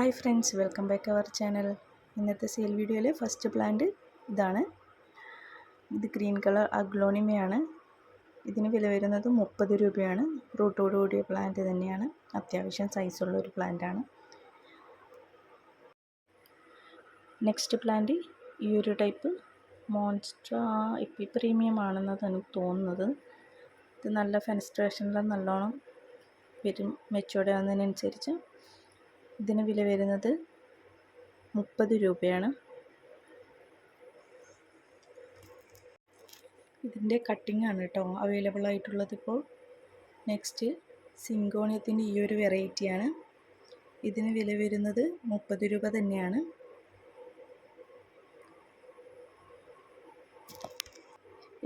Hi friends, welcome back our channel. ഇന്നത്തെ sale വീഡിയോയിലെ first plant ഇതാണ്. ഇത് ഗ്രീൻ കളർ അഗ്ലോണിമയാണ്. ഇതിന് വില വരുന്നത് 30 രൂപയാണ്. റൂട്ടോട് കൂടിയ പ്ലാന്റ് തന്നെയാണ്. അത്യാവശ്യം സൈസുള്ള ഒരു പ്ലാന്റാണ്. നെക്സ്റ്റ് പ്ലാന്റ് ഈ ഒരു ടൈപ്പ് മോൺസ്റ്റർ എപ്പി പ്രീമിയം ആണെന്നാണ് എനിക്ക് തോന്നുന്നത്. ഇത് നല്ല ഫെൻസ്ട്രേഷനിലും നല്ലോണം വരും. മെച്ചൂർഡ് ആകുന്നതിനനുസരിച്ച് ഇതിന് വില വരുന്നത് 30 രൂപയാണ്. ഇതിൻ്റെ കട്ടിംഗ് ആണ് കേട്ടോ അവൈലബിൾ ആയിട്ടുള്ളത് ഇപ്പോൾ. നെക്സ്റ്റ് സിങ്കോണിയത്തിൻ്റെ ഈ ഒരു വെറൈറ്റിയാണ്. ഇതിന് വില വരുന്നത് 30 രൂപ തന്നെയാണ്.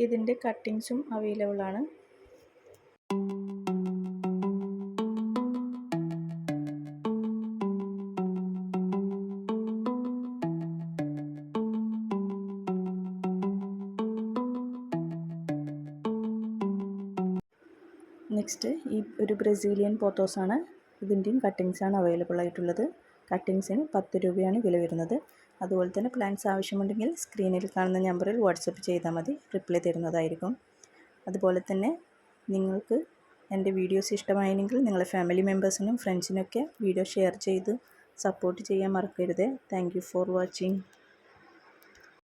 ഇതിൻ്റെ കട്ടിങ്സും അവൈലബിൾ ആണ്. നെക്സ്റ്റ് ഈ ഒരു ബ്രസീലിയൻ പോത്തോസാണ്. ഇതിൻ്റെയും കട്ടിങ്സാണ് അവൈലബിൾ ആയിട്ടുള്ളത്. കട്ടിങ്സിന് 10 രൂപയാണ് വില വരുന്നത്. അതുപോലെ തന്നെ പ്ലാൻസ് ആവശ്യമുണ്ടെങ്കിൽ സ്ക്രീനിൽ കാണുന്ന നമ്പറിൽ വാട്സപ്പ് ചെയ്താൽ മതി, റിപ്ലൈ തരുന്നതായിരിക്കും. അതുപോലെ തന്നെ നിങ്ങൾക്ക് എൻ്റെ വീഡിയോസ് ഇഷ്ടമായെങ്കിൽ നിങ്ങളെ ഫാമിലി മെമ്പേഴ്സിനും ഫ്രണ്ട്സിനൊക്കെ വീഡിയോ ഷെയർ ചെയ്ത് സപ്പോർട്ട് ചെയ്യാൻ മറക്കരുത്. Thank you for watching.